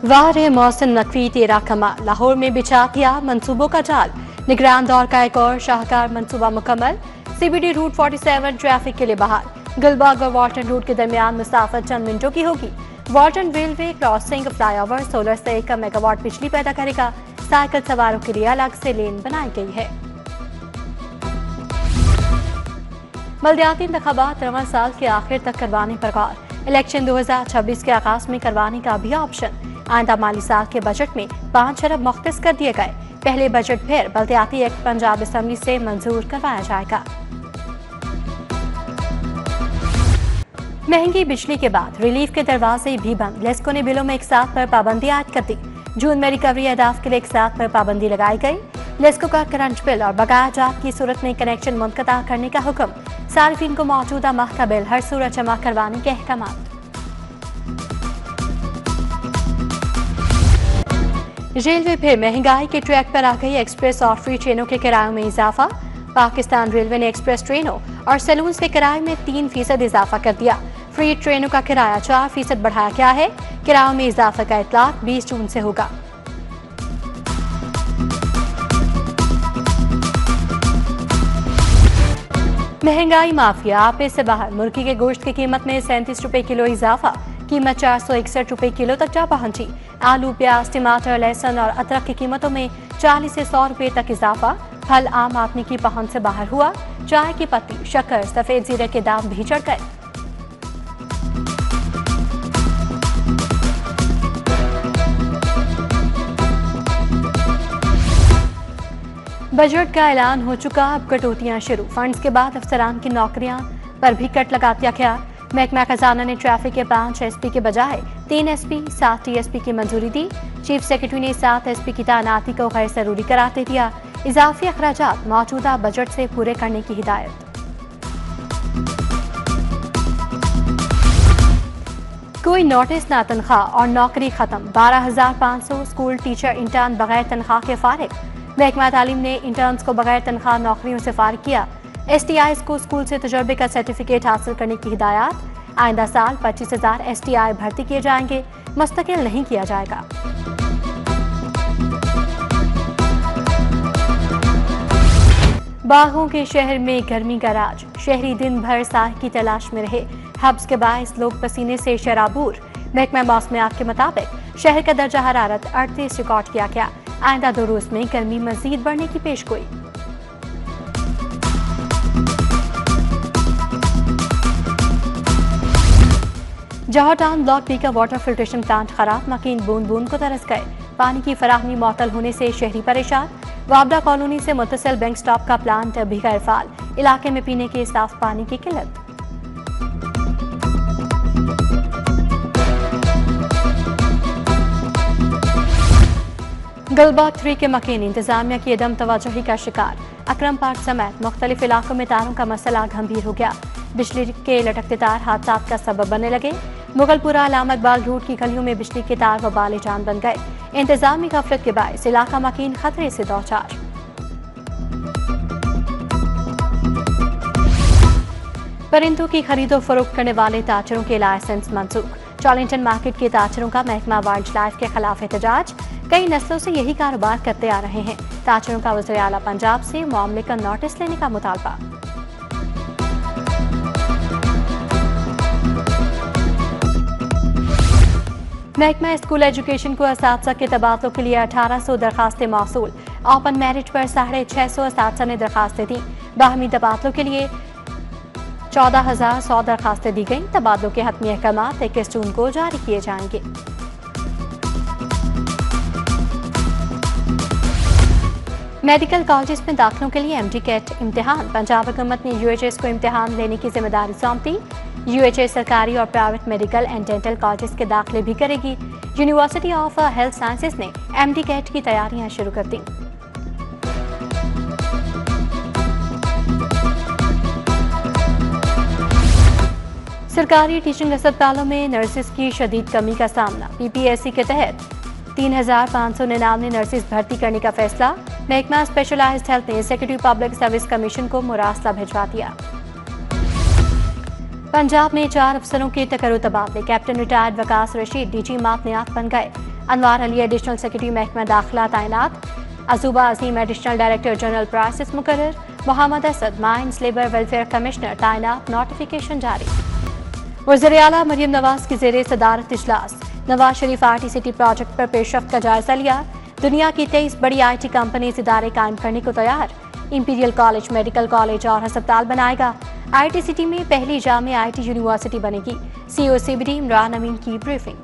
वाह रे मोहसिन नकवी तेरा कमाल, लाहौर में बिछा किया मंसूबों का जाल। निगरान दौर का एक और शाहकार मंसूबा मुकम्मल। CBD रूट 47 ट्रैफिक के लिए बहाल। गुलबाग और वाल्टन रूट के दरमियान मुसाफत चंद मिनटों की होगी। Walton railway crossing flyover solar से 1 मेगावाट बिजली पैदा करेगा। साइकिल सवारों के लिए अलग से लेन बनाई गई है। बल्दियाती इंतखाबात रवां साल के आखिर तक करवाने पर गौर। इलेक्शन 2026 के आगाज में करवाने का भी ऑप्शन। आइंदा माली साल के बजट में 5 अरब मुख्तस कर दिए गए। पहले बजट फिर बल्दियाती एक्ट पंजाब असम्बली से मंजूर करवाया जाएगा। महंगी बिजली के बाद रिलीफ के दरवाजे भी बंद। लेस्को ने बिलों में एक साथ पर पाबंदी आयद कर दी। जून में रिकवरी अहदाफ के लिए एक साथ पर पाबंदी लगाई गई। लेस्को का करंट बिल और बकाया जात की सूरत में कनेक्शन मुनक़ता करने का हुक्म। सार्फिन को मौजूदा माह का बिल हर सूरत जमा करवाने के अहकाम। रेलवे फिर महंगाई के ट्रैक पर आ गई। एक्सप्रेस और फ्री ट्रेनों के किरायों में इजाफा। पाकिस्तान रेलवे ने एक्सप्रेस ट्रेनों और सैलून्स के किराए में 3% इजाफा कर दिया। फ्री ट्रेनों का किराया 4% बढ़ाया गया है। किरायों में इजाफे का इतलाक 20 जून से होगा। महंगाई माफिया आपे से बाहर। मुर्गी के गोश्त की कीमत में 37 रुपए किलो इजाफा। कीमत 461 रुपए किलो तक जा पहुंची। आलू, प्याज, टमाटर, लहसुन और अदरक की कीमतों में 40 से 100 रुपए तक इजाफा। फल आम आदमी की पहुंच से बाहर हुआ। चाय की पत्ती, शक्कर, सफेद जीरे के दाम भी चढ़ गए। बजट का ऐलान हो चुका, अब कटौतियां शुरू। फंड्स के बाद अफसरान की नौकरियां पर भी कट लगा दिया गया। महकमा खजाना ने ट्रैफिक के 5 SP के बजाय 3 SP, 7 TSP की मंजूरी दी। चीफ सेक्रेटरी ने 7 SP की तैनाती को गैर जरूरी करार दे दिया। इजाफी अखराजात मौजूदा बजट से पूरे करने की हिदायत। कोई नोटिस ना तनख्वाह और नौकरी खत्म। 12,500 स्कूल टीचर इंटर्न बगैर तनख्वाह के फारिग। महकमा तालीम ने इंटर्न्स को बगैर तनख्वाह नौकरियों से फारिग किया। STIs को स्कूल से तजर्बे का सर्टिफिकेट हासिल करने की हिदायत। आइंदा साल 25,000 STI भर्ती किए जाएंगे। मुस्तकिल नहीं किया जाएगा। बागों के शहर में गर्मी का राज। शहरी दिन भर साह की तलाश में रहे। हब्स के बायस लोग पसीने से शराबूर। महकमा मौसमियात के मुताबिक शहर का दर्जा हरारत 38 रिकॉर्ड किया गया। आइंदा 2 रोज में गर्मी मजीद बढ़ने की पेशगोई। जौहर टाउन ब्लॉक B का वाटर फिल्ट्रेशन प्लांट खराब। मकीन बूंद बूंद को तरस गए। पानी की फराहमी मअतल होने से शहरी परेशान। वाबड़ा कॉलोनी से मुत्तसिल बैंक स्टॉप का प्लांट भी गैर फाल। इलाके में पीने के साफ पानी की किल्लत। गुलबाग 3 के मकीन इंतजामिया की अदम तवज्जुही का शिकार। अकरम पार्क समेत मुख्तलिफ इलाकों में तारों का मसला गंभीर हो गया। बिजली के लटकते तार हादसात का सबब बनने लगे। मुगलपुरा अलामा इकबाल रोड की गलियों में बिजली के तार वबाल जान बन गए। इंतजामी गफलत के बायस इलाका मकीन खतरे से दो चार। परिंदों की खरीदो फरोख्त करने वाले ताजरों के लाइसेंस मंसूख। चार्लिंगटन मार्केट के ताजरों का महकमा वाइल्ड लाइफ के खिलाफ एहतजाज। कई नस्लों से यही कारोबार करते आ रहे हैं। ताजरों का वज़ीर आला पंजाब से मामले का नोटिस लेने का मुतालबा। महकमा स्कूल एजुकेशन को असातिज़ा के तबादलों के लिए 1800 दरखास्तें मौसूल। ओपन मेरिट पर 650 असातिज़ा ने दरखास्तें दी। बाहमी तबादलों के लिए 14,100 दरखास्तें दी गईं। तबादलों के हतमी अहकामात 21 जून को जारी किए जाएंगे। मेडिकल कॉलेज में दाखिलों के लिए MD कैट इम्तिहान। पंजाब हुकूमत ने UHS को इम्तिहान लेने की जिम्मेदारी सौंप दी। UHS सरकारी और private medical and dental college के दाखिले भी करेगी। यूनिवर्सिटी ऑफ हेल्थ साइंसेज ने MD कैट की तैयारियां शुरू कर दी। सरकारी टीचिंग अस्पतालों में नर्सेज की शदीद कमी का सामना। PPSC के तहत 3,599 नर्सेज भर्ती करने का फैसला। महकमा स्पेशलाइज्ड हेल्थ ने सेक्रेटरी पब्लिक सर्विस कमीशन को मुरासला भिजवा दिया। पंजाब में 4 अफसरों के तकर्रो तबादले। Captain retired Waqas Rashid DG मातनियात बन गए। अनवार अली एडिशनल सेक्रेटरी महकमा दाखिला तैनात। अजूबा अजीम एडिशनल डायरेक्टर जनरल प्राइसेस मुकर्रर। Mohammad Asad mines labour welfare commissioner तैनात। नोटिफिकेशन जारी। वज़ीर आला मरियम नवाज की ज़ेरे सदारत इजलास। नवाज शरीफ RT-City प्रोजेक्ट पर पेशरफ्त का जायजा लिया। दुनिया की 23 बड़ी IT कंपनीज इदारे कायम करने को तैयार। इंपीरियल कॉलेज, मेडिकल कॉलेज और अस्पताल बनाएगा। IT-City में पहली जामे IT यूनिवर्सिटी बनेगी। CEO CBD इमरान अमीन की ब्रीफिंग।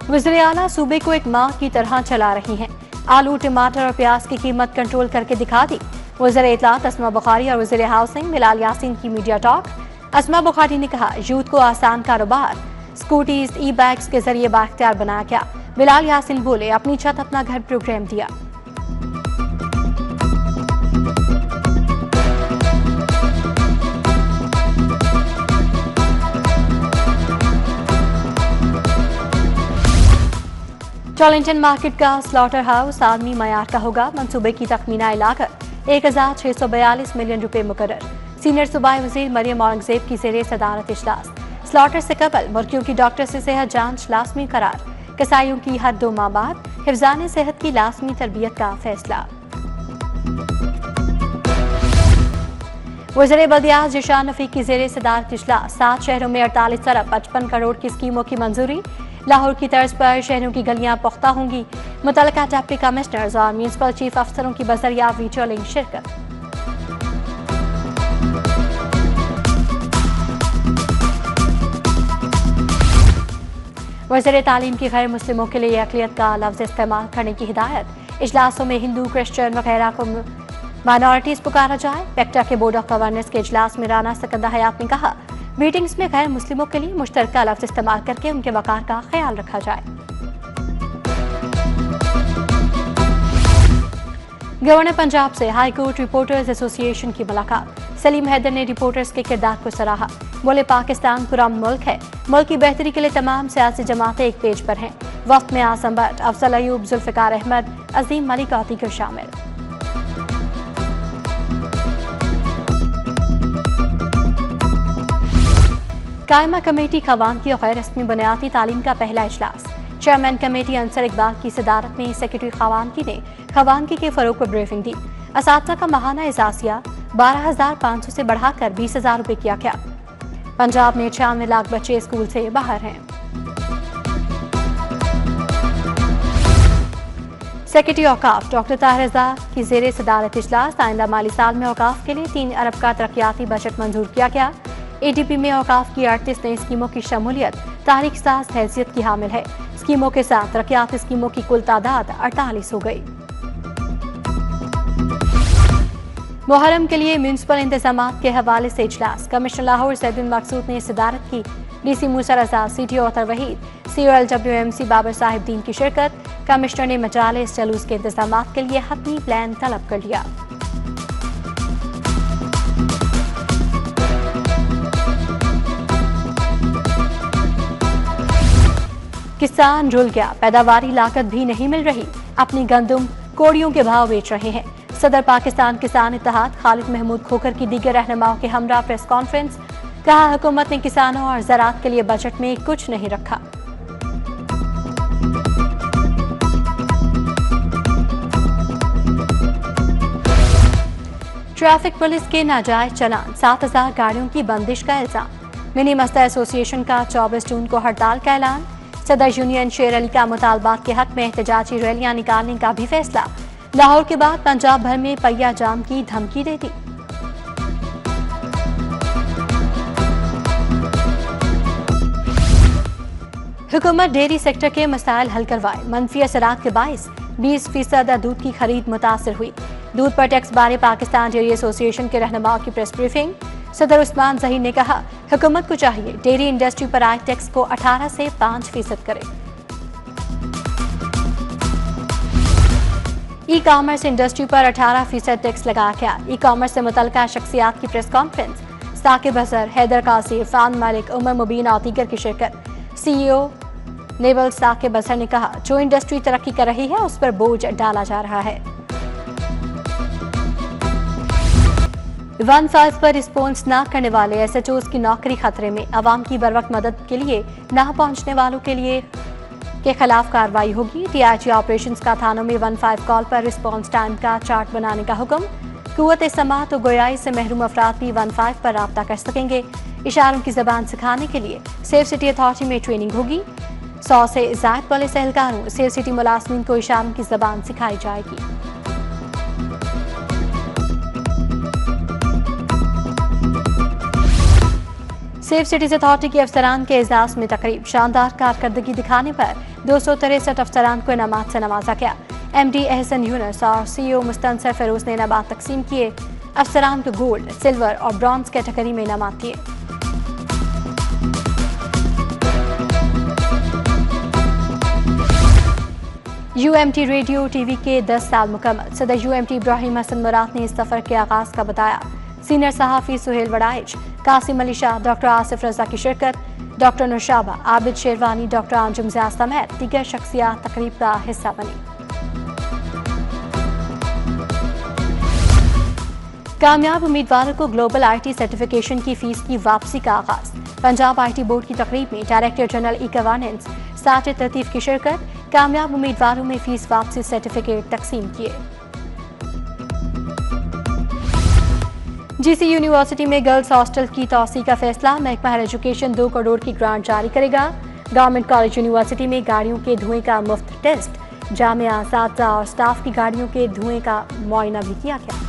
वज़ीर आला सूबे को एक मां की तरह चला रही हैं। आलू, टमाटर और प्याज की कीमत कंट्रोल करके दिखा दी। वज़ीर इत्तलात अस्मा बुखारी और वज़ीर हाउसिंग बिलाल यासीन की मीडिया टॉक। अस्मा बुखारी ने कहा, यूथ को आसान कारोबार, स्कूटीज, ई-बाइक्स के जरिए बाख्तियार बनाया गया। बिलाल यासीन बोले, अपनी छत अपना घर प्रोग्राम दिया। टॉलिंगटन मार्केट का स्लॉटर हाउस आदमी मयार का होगा। मंसूबे की तखमीना लागत 1642 मिलियन रुपए मुकर्रर। सीनियर सूबाई वजीर मरियम औरंगजेब की ज़ेरे सदारत इजलास। स्लॉटर से कबल मुर्गियों की डॉक्टर से सेहत जांच लाजमी करार। कसाईयों की हर 2 माह बाद हिफ्जान सेहत की लाजमी तरबियत का फैसला। वज़ीर बल्दियात ज़िशान रफ़ीक की ज़ेरे सदारत इजलास। 7 शहरों में 48 अरब 55 करोड़ की स्कीमों की मंजूरी। लाहौर की तर्ज पर शहरों की गलियां पुख्ता होंगी। मुतल्लिका डिप्टी कमिश्नर्स और म्यूनिसिपल चीफ अफसरों की बजरिया वीडियो लिंक शिरकत। वज़ीर तालीम की गैर मुस्लिमों के लिए अक़लियत का लफ्ज़ इस्तेमाल करने की हिदायत। इजलासों में हिंदू, क्रिश्चियन वगैरह को माइनॉरिटीज़ पुकारा जाए। पेक्टा के बोर्ड ऑफ गवर्नेंस के इजलास में राना सकंदा हयात ने कहा, मीटिंग्स में गैर मुस्लिमों के लिए मुश्तरका लफ्ज़ इस्तेमाल करके उनके वक़ार का ख्याल रखा जाए। गवर्नर पंजाब से हाई कोर्ट रिपोर्टर्स एसोसिएशन की मुलाकात। सलीम हैदर ने रिपोर्टर्स के किरदार को सराहा। बोले, पाकिस्तान पुरअमन मुल्क है। मुल्क की बेहतरी के लिए तमाम सियासी जमातें एक पेज पर हैं। वफ्द में आसम भट्ट, अफजल अयूब, जुल्फ़िकार अहमद, अजीम मलिक और दीगर शामिल। कायमा कमेटी खवानगी और गैर रस्मी बुनियादी तालीम का पहला इजलास। चेयरमैन कमेटी अंसर इकबाल की सदारत में सेक्रेटरी खवानगी ने खवानगी के फरोग पर ब्रीफिंग दी। असातिज़ा का माहाना एजाजिया 12,500 से बढ़ाकर 20,000 रुपये किया गया। पंजाब में 96 लाख बच्चे स्कूल से बाहर हैं। सेक्रेटरी औकाफ डॉक्टर ताहिर रज़ा की ज़ेरे सदारत इजलास। आइंदा माली साल में औकाफ के लिए 3 अरब का तरक्याती बजट मंजूर किया गया। ADP में औकाफ की 38 नई स्कीमों की शमूलियत तारीख साज हैसियत की हामिल है। स्कीमों के साथ तरक्याती स्कीमों की कुल तादाद 48 हो गई। मुहर्रम के लिए म्यूनिसिपल इंतजामात के हवाले से इजलास। कमिश्नर लाहौर सैदुल मकसूद ने सदारत की। DC मूसा रजा, CTO अतर वहीद, CO LWMC बाबर साहिब दीन की शिरकत। कमिश्नर ने मजालिस जलूस के इंतजामात के लिए हतमी प्लान तलब कर लिया। किसान रुल गया, पैदावारी लागत भी नहीं मिल रही। अपनी गंदम कोड़ियों के भाव बेच रहे हैं। सदर पाकिस्तान किसान इत्तेहाद खालिद महमूद खोखर की दीगर रहनुमाओं के हमरा प्रेस कॉन्फ्रेंस। कहा, हुकूमत ने किसानों और ज़राअत के लिए बजट में कुछ नहीं रखा। ट्रैफिक पुलिस के नाजायज चलान, 7,000 गाड़ियों की बंदिश का इल्जाम। मिनी मस्ता एसोसिएशन का 24 जून को हड़ताल का ऐलान। सदर यूनियन शेर अली का मुतालबात के हक में एहतजाजी रैलियां निकालने का भी फैसला। लाहौर के बाद पंजाब भर में पहिया जाम की धमकी दे दी। हुकूमत डेयरी सेक्टर के मसाइल हल करवाए। मनफी असरात के बाइस 20% दूध की खरीद मुतासर हुई। दूध पर टैक्स बारे पाकिस्तान डेयरी एसोसिएशन के रहनुमाओं की प्रेस ब्रीफिंग। सदर उस्मान जहीर ने कहा, हुकूमत को चाहिए डेयरी इंडस्ट्री पर आए टैक्स को 18 से 5% करे। ई कॉमर्स इंडस्ट्री पर 18% टैक्स लगाया गया। ई कॉमर्स से मुतल्लिका शख्सियात की प्रेस कॉन्फ्रेंस। साकिब अजहर, हैदर कासिर, फान मलिक, उमर मुबीन और दीगर की शिरकत। CEO नेवल साकिब अजहर ने कहा, जो इंडस्ट्री तरक्की कर रही है उस पर बोझ डाला जा रहा है। 15 पर रिस्पॉन्स न करने वाले एसएचओज की नौकरी खतरे में। अवाम की बरवक्त मदद के लिए न पहुंचने वालों के खिलाफ कार्रवाई होगी। टीआईजी ऑपरेशंस का थानों में 15 कॉल पर रिस्पॉन्स टाइम का चार्ट बनाने का हुक्म। कुव्वत समाअत और गोयाई से महरूम अफराद भी 15 पर राब्ता कर सकेंगे। इशारों की जबान सिखाने के लिए सेफ सिटी अथॉरिटी में ट्रेनिंग होगी। 100 से ज़ायद पुलिस एहलकारों सेफ सिटी मुलाजमीन को इशारों की जबान सिखाई जाएगी। सेफ सिटीज अथॉरिटी के अफसरान के एजाज में तकरीब। शानदार कारकर्दगी दिखाने पर 263 अफसरान को इनामात से नवाजा गया। एमडी एहसन यूनुस और सीईओ मुस्तनसर फिरोज ने इनामात तकसीम किए। अफसरान को गोल्ड, सिल्वर और ब्रॉन्ज कैटेगरी में इनामात दिए। यूएमटी रेडियो टीवी के 10 साल मुकम्मल। सदर यूएमटी इब्राहिम हसन मुराद ने इस सफर के आगाज का बताया। सीनियर सहाफ़ी सुहेल वड़ाइच, कासिम अली शाह, डॉक्टर आसिफ रजा की शिरकत। डॉक्टर नुशाबा, आबिद शेरवानी, डॉक्टर आंजुम ज़िया समेत दीगर शख्सियात तकरीब का हिस्सा बनी। कामयाब उम्मीदवारों को ग्लोबल आईटी सर्टिफिकेशन की फीस की वापसी का आगाज। पंजाब आईटी बोर्ड की तकरीब में director general e governance Sajid Latif की शिरकत। कामयाब उम्मीदवारों में फीस वापसी सर्टिफिकेट तकसीम किए। जीसी यूनिवर्सिटी में गर्ल्स हॉस्टल की तौसी का फैसला। महकमा हायर एजुकेशन 2 करोड़ की ग्रांट जारी करेगा। गवर्नमेंट कॉलेज यूनिवर्सिटी में गाड़ियों के धुएं का मुफ्त टेस्ट। जामिया, असातिज़ा और स्टाफ की गाड़ियों के धुएं का मुआयना भी किया गया।